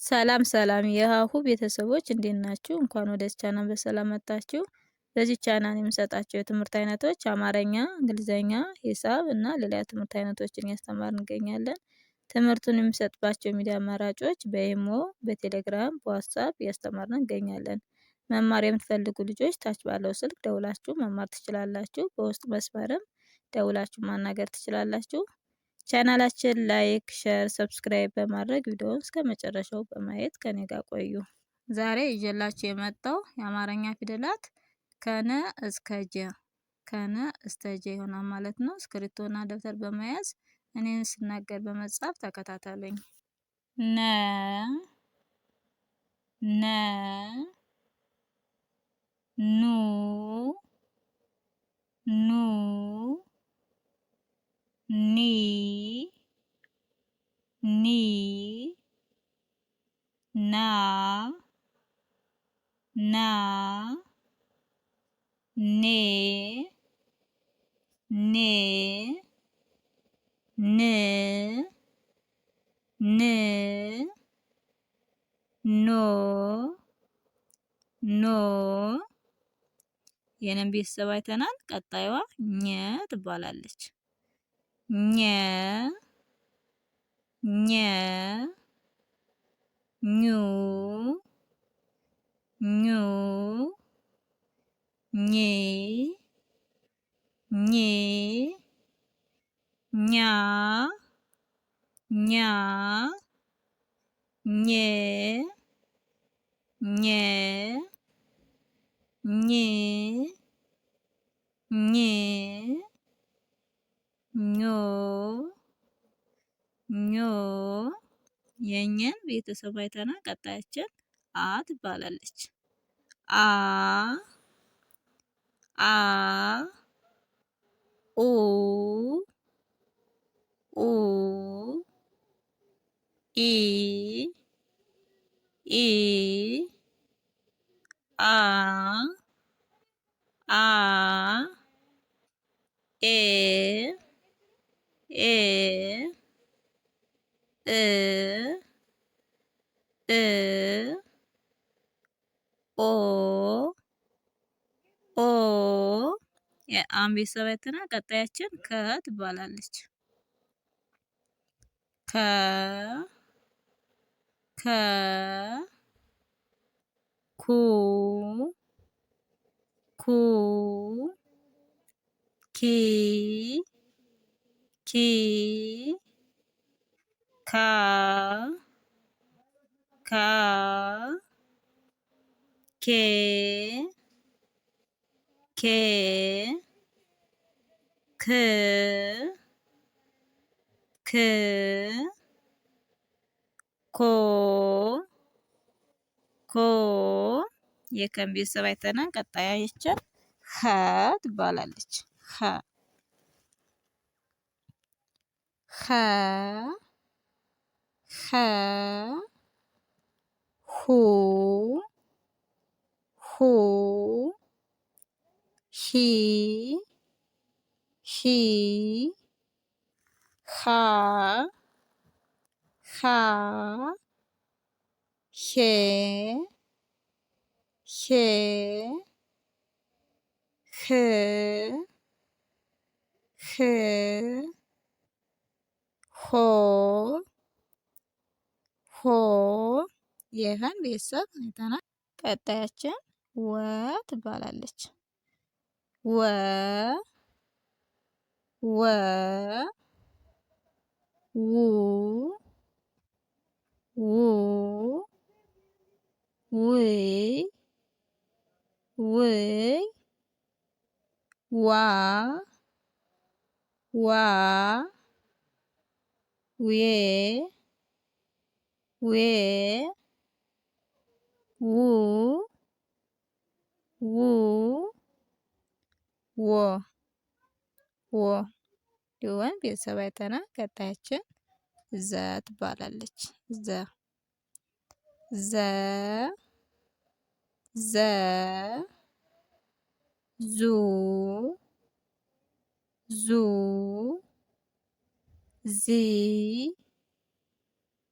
ሰላም ሰላም የሀሁ ቤተሰቦች እንዴት ናችሁ? እንኳን ወደ ቻናል በሰላም መጣችሁ። በዚህ ቻናል የምሰጣቸው የትምህርት አይነቶች አማርኛ፣ እንግሊዘኛ፣ ሂሳብ እና ሌላ የትምህርት አይነቶችን ያስተማር እንገኛለን። ትምህርቱን የሚሰጥባቸው ሚዲያ አማራጮች በኢሞ፣ በቴሌግራም፣ በዋትስአፕ ያስተማርን እንገኛለን። መማር የምትፈልጉ ልጆች ታች ባለው ስልክ ደውላችሁ መማር ትችላላችሁ። በውስጥ መስመርም ደውላችሁ ማናገር ትችላላችሁ። ቻናላችን ላይክ፣ ሼር፣ ሰብስክራይብ በማድረግ ቪዲዮውን እስከ መጨረሻው በማየት ከኔ ጋር ቆዩ። ዛሬ ይዤላችሁ የመጣው የአማርኛ ፊደላት ከነ እስከ ጀ ይሆናል ማለት ነው። እስክሪብቶና ደብተር በመያዝ እኔን ስናገር በመጻፍ ተከታተሉኝ። ነ ኑ ኒ ና ኔ ን ኖ የነን ቤተሰብ አይተናል። ቀጣይዋ ኘ ትባላለች። ኘ ኙ ኚ ኛ ኘ ኞ የኘን ቤተሰብ አይተናል። ቀጣያችን አ ትባላለች። አ ኡ ኢ አ ኤ ኦ የአን ቤተሰብ አይተናል። ቀጣያችን ከ ትባላለች። ከ ኩ ኪ ካ ኬ ክ ኮ የከን ቤተሰብ አይተናል። ቀጣያችን ኸ ትባላለች። ኸ ሁ ሂ ሃ ሄ ሆ የሀን ቤተሰብ አይተናል። ቀጣያችን ወ ትባላለች። ወ ው ዋ ዌ ዎ የወን ቤተሰብ አይተናል። ቀጣያችን ዘ ትባላለች። ዘ ዙ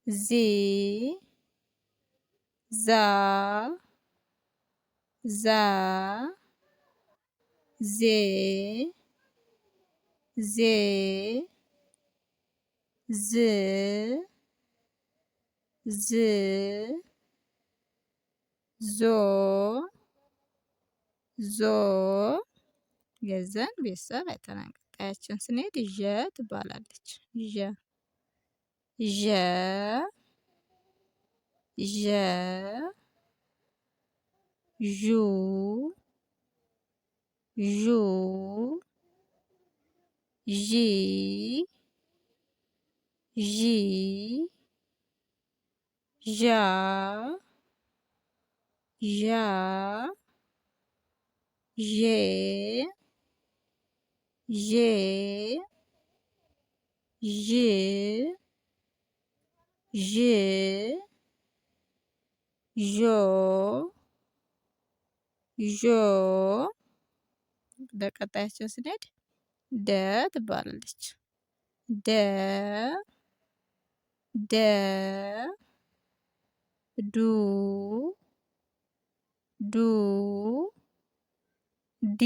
ዚ ዛ ዛ ዜ ዜ ዝ ዝ ዞ ዞ የዘን ቤተሰብ አይተናል። ቀጣያችን ስንሄድ ዠ ትባላለች። ዠ ዠ ዠ ዡ ዡ ዢ ዢ ዣ ዣ ዤ ዤ ዥ ዥ ዦ ዦ በቀጣያቸው ስንሄድ ደ ትባላለች። ደ ደ ዱ ዱ ዲ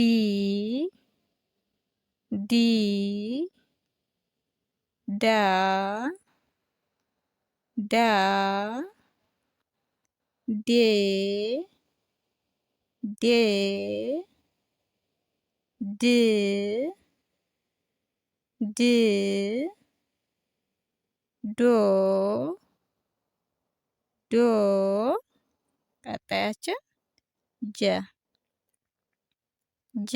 ዲ ዳ ዳ ዴ ዴ ድ ድ ዶ ዶ ቀጣያችን ጀ ጀ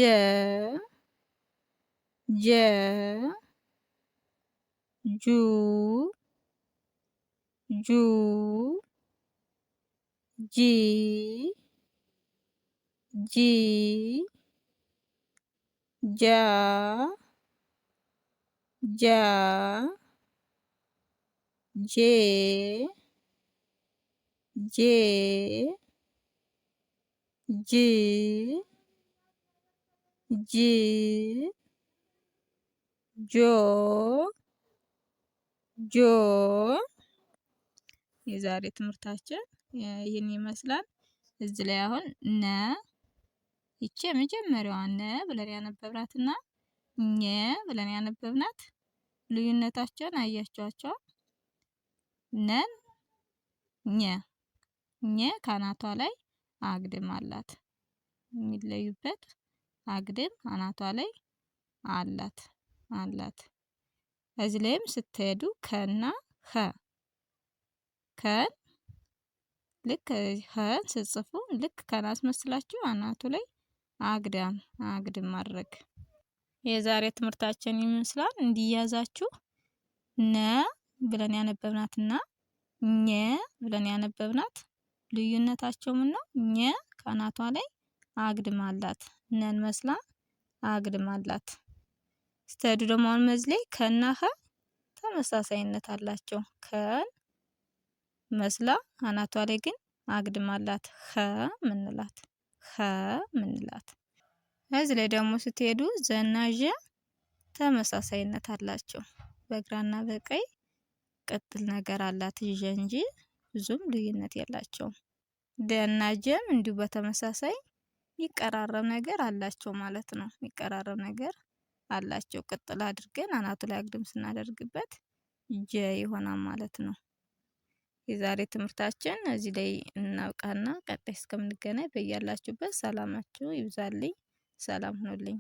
ጀ ጁ ጁ ጂ ጂ ጃ ጃ ጄ ጄ ጅ ጅ ጆ ጆ የዛሬ ትምህርታችን ይህን ይመስላል። እዚህ ላይ አሁን ነ ይቺ የመጀመሪያዋ ነ ብለን ያነበብናትና ኘ ብለን ያነበብናት ልዩነታቸውን አያቸዋቸው። ነን ኘ ኘ ካናቷ ላይ አግድም አላት። የሚለዩበት አግድም አናቷ ላይ አላት። እዚህ ላይም ስትሄዱ ከና ኸ ከን ልክ ኸን ስትጽፉ ልክ ከን አስመስላችሁ አናቱ ላይ አግድም ማድረግ። የዛሬ ትምህርታችን ይመስላል። እንዲያዛችሁ ነ ብለን ያነበብናትና ኘ ብለን ያነበብናት ልዩነታቸው ምን ነው? ኘ ከአናቷ ላይ አግድም አላት። ነን መስላ አግድም አላት። ስተዱ ደግሞ አሁን መዝሌ ከና ኸ ተመሳሳይነት አላቸው። ከን መስላ አናቷ ላይ ግን አግድም አላት። ኸ ምንላት። እዚህ ላይ ደግሞ ስትሄዱ ዘና ዠ ተመሳሳይነት አላቸው። በግራና በቀኝ ቅጥል ነገር አላት ዠ እንጂ ብዙም ልዩነት የላቸውም። ደና ጀም እንዲሁ በተመሳሳይ የሚቀራረብ ነገር አላቸው ማለት ነው። የሚቀራረብ ነገር አላቸው። ቅጥል አድርገን አናቱ ላይ አግድም ስናደርግበት ጀ ይሆናል ማለት ነው። የዛሬ ትምህርታችን እዚህ ላይ እናብቃና ቀጣይ እስከምንገናኝ በያላችሁበት ሰላማችሁ ይብዛልኝ። ሰላም ሁኑልኝ።